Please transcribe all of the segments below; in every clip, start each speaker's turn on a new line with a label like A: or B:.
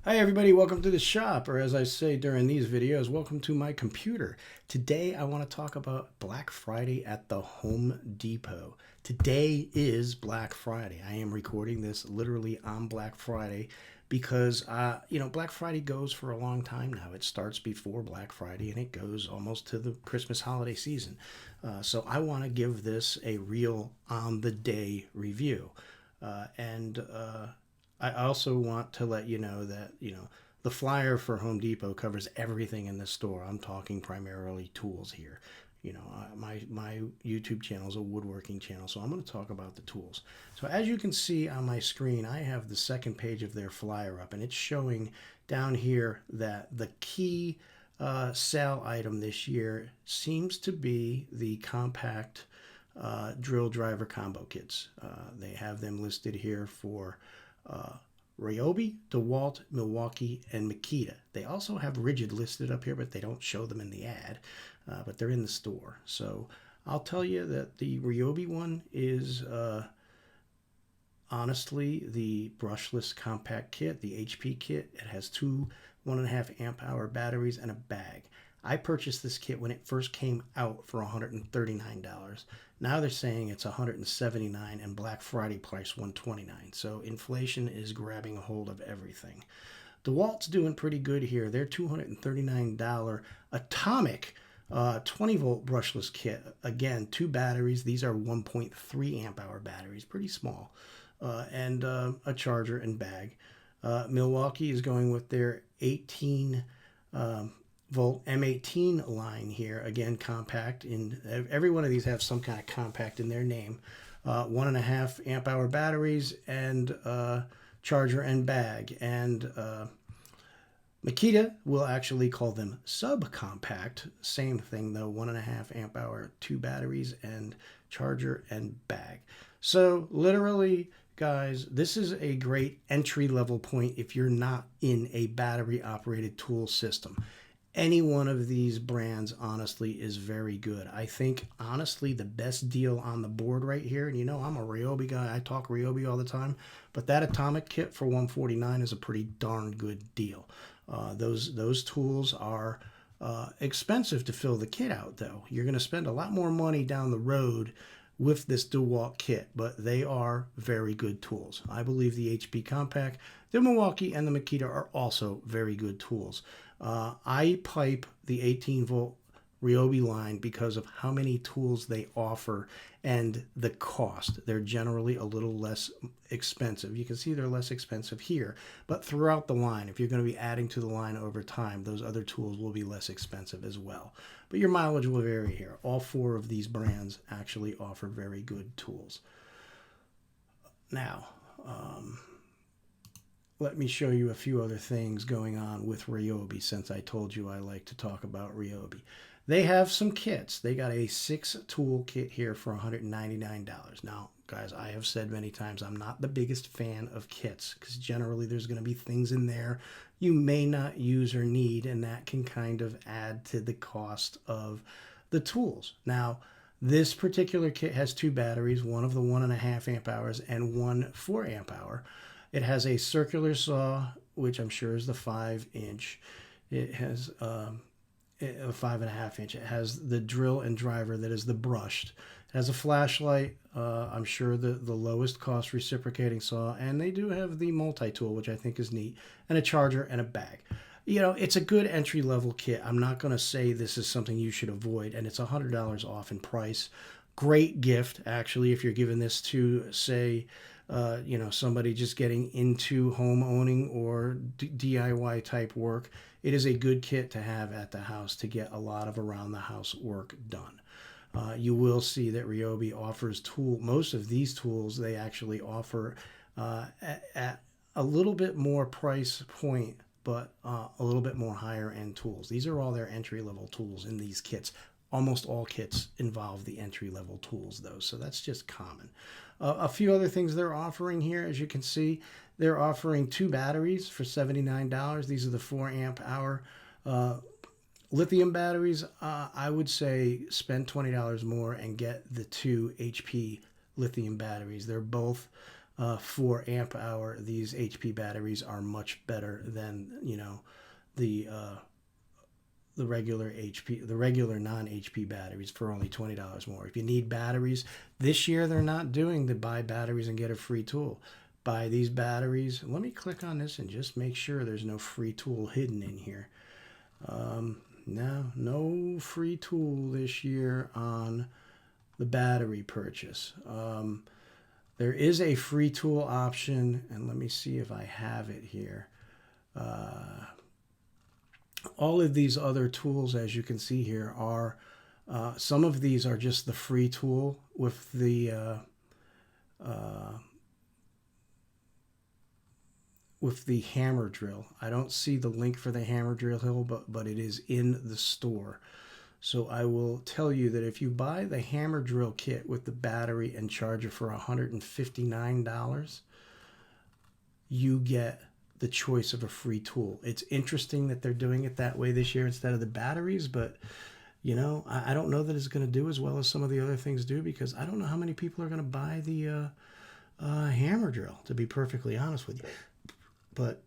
A: Hi everybody, welcome to the shop, or as I say during these videos, welcome to my computer. Today I want to talk about Black Friday at the Home Depot. Today is Black Friday. I am recording this literally on Black Friday because, Black Friday goes for a long time now. It starts before Black Friday and it goes almost to the Christmas holiday season. So I want to give this a real on-the-day review. And I also want to let you know that, the flyer for Home Depot covers everything in the store. I'm talking primarily tools here. My YouTube channel is a woodworking channel, so I'm going to talk about the tools. So as you can see on my screen, I have the second page of their flyer up, and it's showing down here that the key sale item this year seems to be the compact drill driver combo kits. They have them listed here for uh, Ryobi, DeWalt, Milwaukee, and Makita. They also have Rigid listed up here, but they don't show them in the ad, but they're in the store. So I'll tell you that the Ryobi one is honestly the brushless compact kit, the HP kit. It has two 1.5 amp hour batteries and a bag. I purchased this kit when it first came out for $139. Now they're saying it's $179 and Black Friday price $129. So inflation is grabbing a hold of everything. DeWalt's doing pretty good here. Their $239 atomic 20 volt brushless kit. Again, two batteries. These are 1.3 amp hour batteries, pretty small, and a charger and bag. Milwaukee is going with their 18 volt M18 line here. Again, compact. In every one of these have some kind of compact in their name. 1.5 amp hour batteries and charger and bag. And Makita will actually call them subcompact. Same thing though, 1.5 amp hour, two batteries and charger and bag. So literally, guys, this is a great entry level point if you're not in a battery operated tool system. Any one of these brands honestly is very good. I think honestly the best deal on the board right here, and I'm a Ryobi guy, I talk Ryobi all the time, but that atomic kit for $149 is a pretty darn good deal. Those tools are expensive to fill the kit out though. You're going to spend a lot more money down the road with this DeWalt kit, but they are very good tools. I believe the HP Compact, the Milwaukee, and the Makita are also very good tools. I pipe the 18 volt Ryobi line because of how many tools they offer and the cost. They're generally a little less expensive. You can see they're less expensive here, but throughout the line, if you're going to be adding to the line over time, those other tools will be less expensive as well. But your mileage will vary here. All four of these brands actually offer very good tools. Now, let me show you a few other things going on with Ryobi since I told you I like to talk about Ryobi. They have some kits. They got a 6-tool kit here for $199. Now, guys, I have said many times I'm not the biggest fan of kits because generally there's going to be things in there you may not use or need, and that can kind of add to the cost of the tools. Now, this particular kit has two batteries, one of the 1.5 amp hours and one 4 amp hour. It has a circular saw, which I'm sure is the 5-inch. It has a 5.5 inch. It has the drill and driver that is the brushed. It has a flashlight. I'm sure the lowest cost reciprocating saw, and they do have the multi-tool, which I think is neat, and a charger and a bag. It's a good entry level kit. I'm not going to say this is something you should avoid, and it's $100 off in price. Great gift, actually, if you're giving this to, say, somebody just getting into home owning or DIY type work. It is a good kit to have at the house to get a lot of around the house work done. You will see that Ryobi offers most of these tools they actually offer at a little bit more price point, but a little bit more higher end tools. These are all their entry level tools in these kits. Almost all kits involve the entry level tools though, so that's just common. A few other things they're offering here, as you can see, they're offering two batteries for $79. These are the 4 amp hour lithium batteries. I would say spend $20 more and get the two HP lithium batteries. They're both 4 amp hour. These HP batteries are much better than the the regular non HP batteries for only $20 more. If you need batteries, this year they're not doing the buy batteries and get a free tool. Buy these batteries. Let me click on this and just make sure there's no free tool hidden in here. No free tool this year on the battery purchase. There is a free tool option, and let me see if I have it here. All of these other tools, as you can see here, are some of these are just the free tool with the hammer drill. I don't see the link for the hammer drill hill, but it is in the store. So I will tell you that if you buy the hammer drill kit with the battery and charger for $159, you get the choice of a free tool. It's interesting that they're doing it that way this year instead of the batteries, but I don't know that it's going to do as well as some of the other things do, because I don't know how many people are going to buy the hammer drill, to be perfectly honest with you. But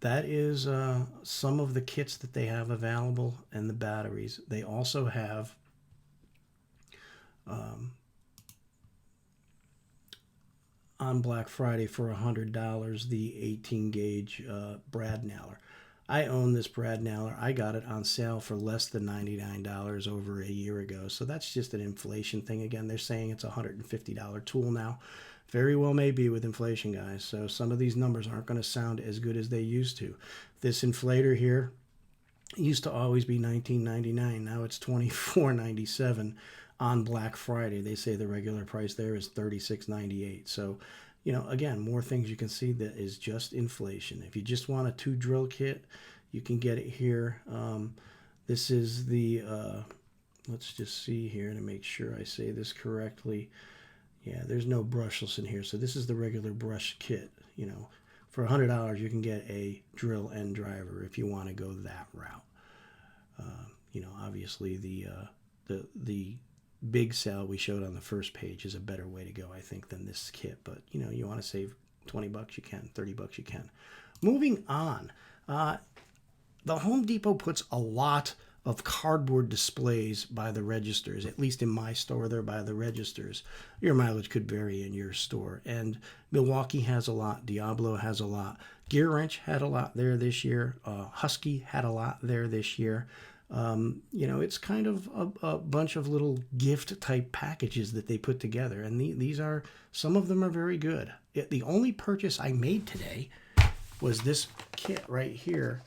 A: that is some of the kits that they have available, and the batteries. They also have on Black Friday for $100 the 18 gauge brad nailer. I own this brad nailer. I got it on sale for less than $99 over a year ago. So that's just an inflation thing. Again, they're saying it's a $150 tool now. Very well may be with inflation, guys. So some of these numbers aren't going to sound as good as they used to. This inflator here used to always be $19.99. Now it's $24.97 on Black Friday. They say the regular price there is $36.98. So, again, more things you can see that is just inflation. If you just want a 2 drill kit, you can get it here. This is the, let's just see here to make sure I say this correctly. Yeah, there's no brushless in here. So this is the regular brush kit. For $100, you can get a drill and driver if you want to go that route. Obviously the big sale we showed on the first page is a better way to go, I think, than this kit. But you want to save $20, you can. $30, you can. Moving on, the Home Depot puts a lot of cardboard displays by the registers. At least in my store, they're by the registers. Your mileage could vary in your store. And Milwaukee has a lot. Diablo has a lot. Gear Wrench had a lot there this year. Husky had a lot there this year. It's kind of a bunch of little gift type packages that they put together. And these are, some of them are very good. The only purchase I made today was this kit right here,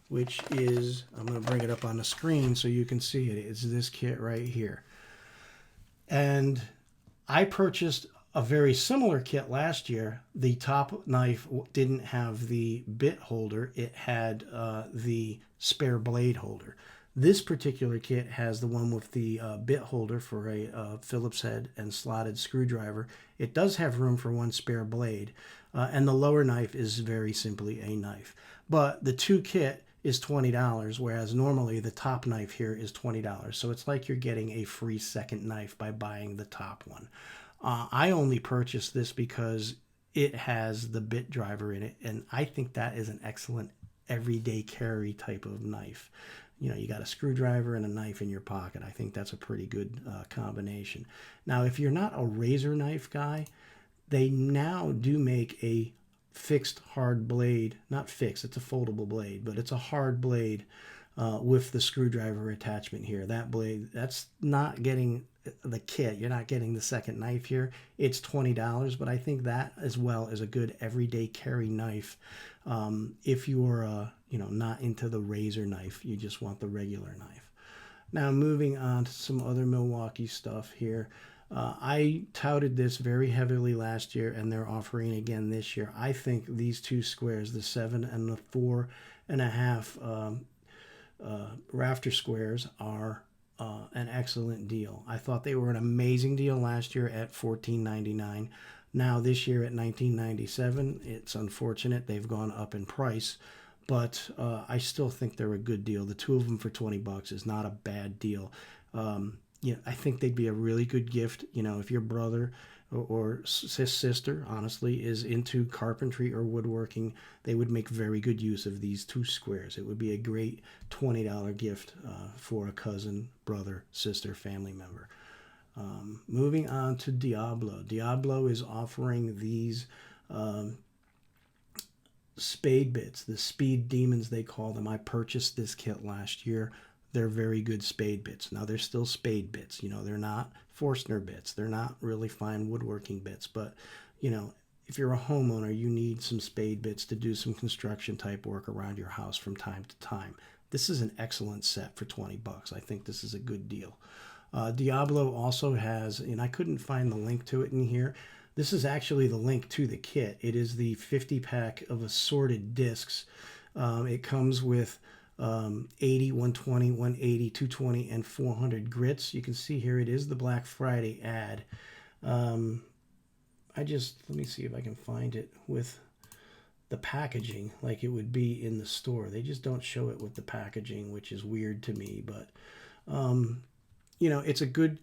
A: which is, I'm going to bring it up on the screen so you can see it. It's this kit right here. And I purchased a very similar kit last year. The top knife didn't have the bit holder. It had the spare blade holder. This particular kit has the one with the bit holder for a Phillips head and slotted screwdriver. It does have room for one spare blade. And the lower knife is very simply a knife. But the 2 kit is $20, whereas normally the top knife here is $20. So it's like you're getting a free second knife by buying the top one. I only purchased this because it has the bit driver in it, and I think that is an excellent everyday carry type of knife. You got a screwdriver and a knife in your pocket. I think that's a pretty good combination. Now, if you're not a razor knife guy, they now do make a fixed hard blade. Not fixed, it's a foldable blade, but it's a hard blade with the screwdriver attachment here. That blade, that's not getting the kit. You're not getting the second knife here. It's $20, but I think that as well is a good everyday carry knife. If you're not into the razor knife, you just want the regular knife. Now, moving on to some other Milwaukee stuff here. I touted this very heavily last year, and they're offering it again this year. I think these 2 squares, the 7 and the 4.5 rafter squares, are an excellent deal. I thought they were an amazing deal last year at $14.99. Now this year at $19.97. It's unfortunate they've gone up in price, but I still think they're a good deal. The 2 of them for $20 is not a bad deal. I think they'd be a really good gift. If your brother or sister, honestly, is into carpentry or woodworking, they would make very good use of these two squares. It would be a great $20 gift for a cousin, brother, sister, family member. Moving on to Diablo. Diablo is offering these spade bits, the speed demons they call them. I purchased this kit last year. They're very good spade bits. Now they're still spade bits. They're not Forstner bits. They're not really fine woodworking bits. But if you're a homeowner, you need some spade bits to do some construction type work around your house from time to time. This is an excellent set for $20. I think this is a good deal. Diablo also has, and I couldn't find the link to it in here. This is actually the link to the kit. It is the 50 pack of assorted discs. It comes with 80, 120, 180, 220, and 400 grits. You can see here it is the Black Friday ad. Let me see if I can find it with the packaging like it would be in the store. They just don't show it with the packaging, which is weird to me. But, it's a good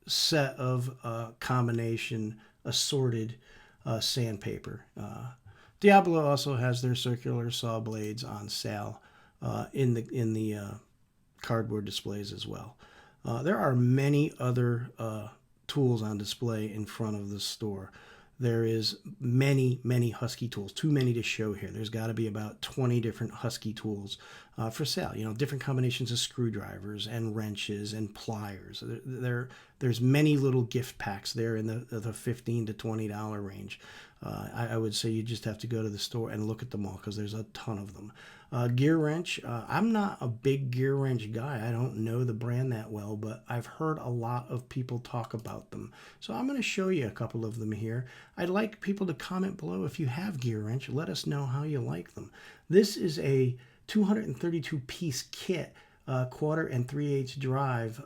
A: set of combination assorted sandpaper. Diablo also has their circular saw blades on sale in the cardboard displays as well. There are many other tools on display in front of the store. There is many Husky tools, too many to show here. There's got to be about 20 different Husky tools for sale. Different combinations of screwdrivers and wrenches and pliers. There's many little gift packs there in the $15 to $20 range. I would say you just have to go to the store and look at them all because there's a ton of them. Gear wrench. I'm not a big gear wrench guy. I don't know the brand that well, but I've heard a lot of people talk about them. So I'm going to show you a couple of them here. I'd like people to comment below if you have gear wrench. Let us know how you like them. This is a 232 piece kit, 1/4 and 3/8 drive.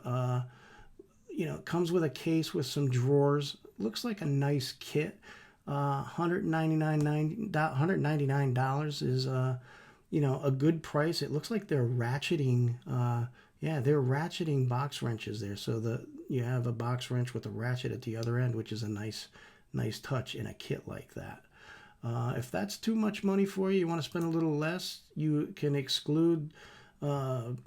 A: Comes with a case with some drawers. Looks like a nice kit. $199 is a good price. It looks like they're ratcheting. They're ratcheting box wrenches there. So you have a box wrench with a ratchet at the other end, which is a nice touch in a kit like that. If that's too much money for you, you want to spend a little less, you can exclude about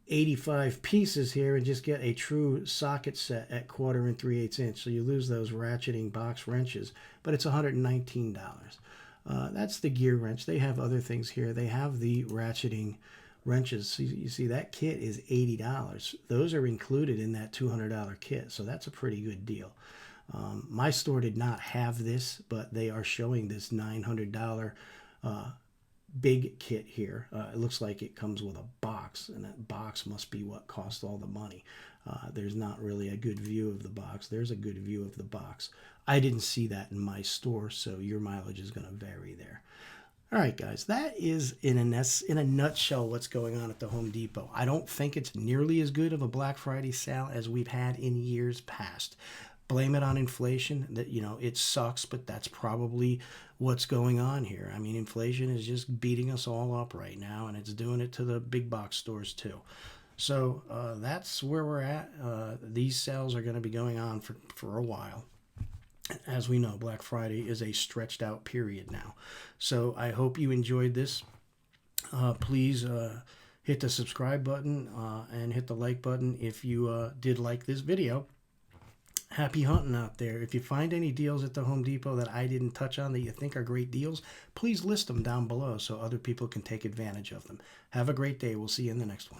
A: 85 pieces here and just get a true socket set at 1/4 and 3/8 inch. So you lose those ratcheting box wrenches, but it's $119. That's the gear wrench. They have other things here. They have the ratcheting wrenches. So you see that kit is $80. Those are included in that $200 kit. So that's a pretty good deal. My store did not have this, but they are showing this $900 big kit here. It looks like it comes with a box, and that box must be what cost all the money. There's not really a good view of the box. There's a good view of the box. I didn't see that in my store, so your mileage is going to vary there. All right, guys, that is in a nutshell what's going on at the Home Depot. I don't think it's nearly as good of a Black Friday sale as we've had in years past. Blame it on inflation. That it sucks, but that's probably what's going on here. I mean, inflation is just beating us all up right now, and it's doing it to the big box stores too. So that's where we're at. These sales are going to be going on for a while. As we know, Black Friday is a stretched out period now. So I hope you enjoyed this. Please hit the subscribe button and hit the like button if you did like this video. Happy hunting out there. If you find any deals at the Home Depot that I didn't touch on that you think are great deals, please list them down below so other people can take advantage of them. Have a great day. We'll see you in the next one.